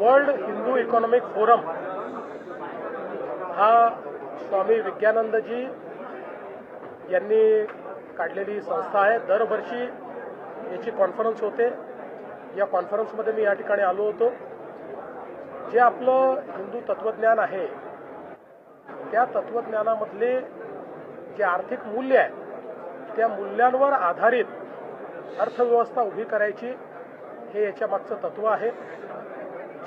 World Hindu economic forum हा स्वामी विज्ञानंदजी यांनी काढलेली संस्था आहे। दरवर्षी याची कॉन्फरन्स होते। या कॉन्फरन्समध्ये मी या ठिकाणी आलो होतो। जे आपलं हिंदू तत्वज्ञान आहे त्या तत्वज्ञानामधले जे आर्थिक मूल्य आहे त्या मूल्यांवर आधारित अर्थव्यवस्था उभी करायची हे याच्या मागचं तत्व आहे।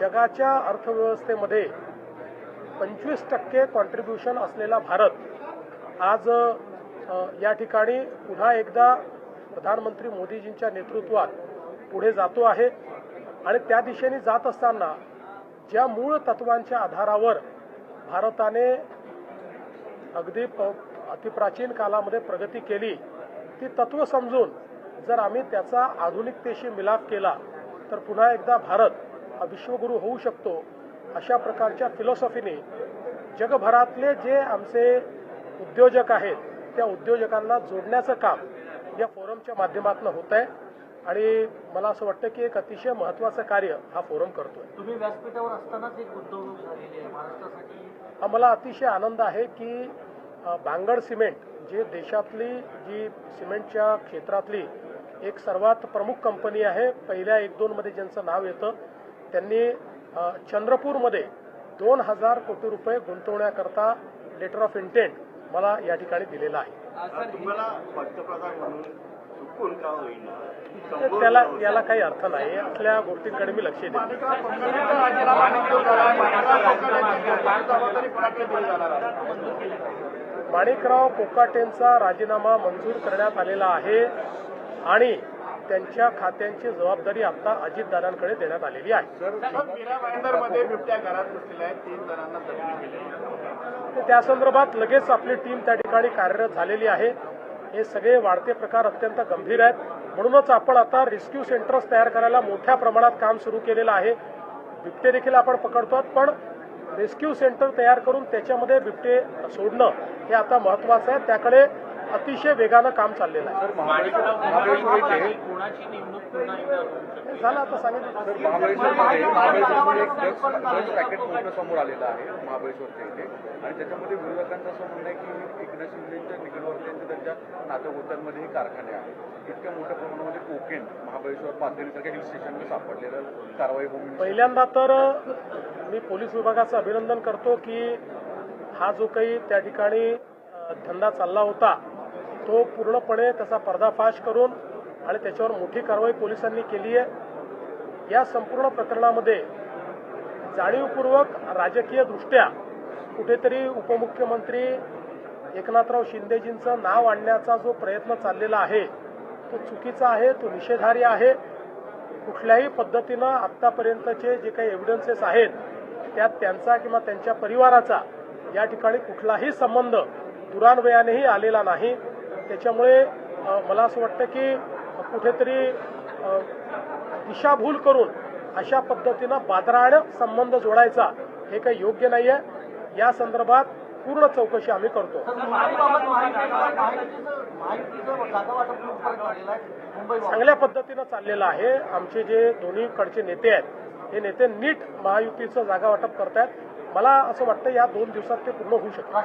जगाच्या अर्थव्यवस्थेमध्ये 25% कॉन्ट्रीब्युशन असलेला भारत आज या ठिकाणी पुन्हा एकदा प्रधानमंत्री मोदीजींच्या नेतृत्वात पुढे जातो आहे आणि त्या दिशेने जात असताना ज्या मूळ तत्वांच्या आधारावर भारताने अगदी अतिप्राचीन कालामध्ये प्रगती केली ती तत्व समजून जर आम्ही त्याचा आधुनिकतेशी मिलाप केला तर पुन्हा एकदा भारत हा विश्वगुरू होऊ शकतो। अशा प्रकारच्या फिलॉसॉफीने जगभरातले जे आमचे उद्योजक आहेत त्या उद्योजकांना जोडण्याचं काम या फोरमच्या माध्यमातून होत आहे आणि मला असं वाटतं की एक अतिशय महत्त्वाचं कार्य हा फोरम करतोय। तुम्ही व्यासपीठावर असतानाच एक गुंतवणूक झालेली आहे महाराष्ट्रासाठी। मला अतिशय आनंद आहे की बांगड सिमेंट जे देशातली जी सिमेंटच्या क्षेत्रातली एक सर्वात प्रमुख कंपनी आहे, पहिल्या 1-2 मध्ये ज्यांचं नाव येतं, त्यांनी चंद्रपूरमध्ये 2000 कोटी रुपये गुंतवण्याकरता लेटर ऑफ इंटेंट मला या ठिकाणी दिलेला आहे। तुम्हाला पंतप्रधान म्हणून चुकून का होईना त्याला याला काही अर्थ नाही। असल्या गोष्टींकडे मी लक्ष देतो। माणिकराव कोकाटेंचा राजीनामा मंजूर करण्यात आलेला आहे आणि त्यांच्या खात्यांची जबाबदारी आता अजितदादांकडे देण्यात आलेली आहे। मध्ये बिबट्या घरात बसलेल्या आहेत, 3 जणांना जखमी केले। त्या संदर्भात लगेच आपली टीम त्या ठिकाणी कार्यरत झालेली आहे। हे सगळे वाढते प्रकार अत्यंत गंभीर आहेत, म्हणूनच आपण आता रेस्क्यू सेंटर्स तयार करायला मोठ्या प्रमाणात काम सुरू केलेलं आहे। बिबटे देखील आपण पकडतो, पण रेस्क्यू सेंटर तयार करून त्याच्यामध्ये बिबटे सोडणं हे आता महत्त्वाचं आहे। त्याकडे अतिशय वेगानं काम चाललेलं आहे। झालं आता सांगितलं। समोर आलेलं आहे महाबळेश्वरच्या इथे आणि त्याच्यामध्ये विरोधकांचं असं म्हणणं आहे की एकनाथ शिंदेच्या निकटवर्तीयांचे त्यांच्या नातेगोत्यांमध्ये हे कारखाने आहेत। इतक्या मोठ्या प्रमाणामध्ये कोकेन महाबळेश्वर पाथरीसारख्या हिल स्टेशनवर सापडलेलं कारवाई होऊन पहिल्यांदा तर मी पोलीस विभागाचं अभिनंदन करतो की हा जो काही त्या ठिकाणी धंदा चालला होता तो पूर्णपणे त्याचा पर्दाफाश करून आणि त्याच्यावर मोठी कारवाई पोलिसांनी केली आहे। या संपूर्ण प्रकरणामध्ये जाणीवपूर्वक राजकीय दृष्ट्या कुठेतरी उपमुख्यमंत्री एकनाथराव शिंदेजींचं नाव आणण्याचा जो प्रयत्न चाललेला आहे तो चुकीचा आहे, तो निषेधार्ह आहे। कुठल्याही पद्धतीनं आत्तापर्यंतचे जे काही एव्हिडन्सेस आहेत त्यात त्यांचा किंवा त्यांच्या परिवाराचा या ठिकाणी कुठलाही संबंध दुरान्वयानेही आलेला नाही। त्याच्यामुळे मला असं वाटतं की कुठेतरी दिशाभूल करून अशा पद्धतीनं बाजाराने संबंध जोडायचा हे काही योग्य नाही आहे। या संदर्भात पूर्ण चौकशी आम्ही करतो। चांगल्या पद्धतीनं चाललेलं आहे। आमचे जे दोन्हीकडचे नेते आहेत हे नेते नीट महायुतीचं जागा वाटप करतायत। मला असं वाटतं या 2 दिवसात ते पूर्ण होऊ शकतं।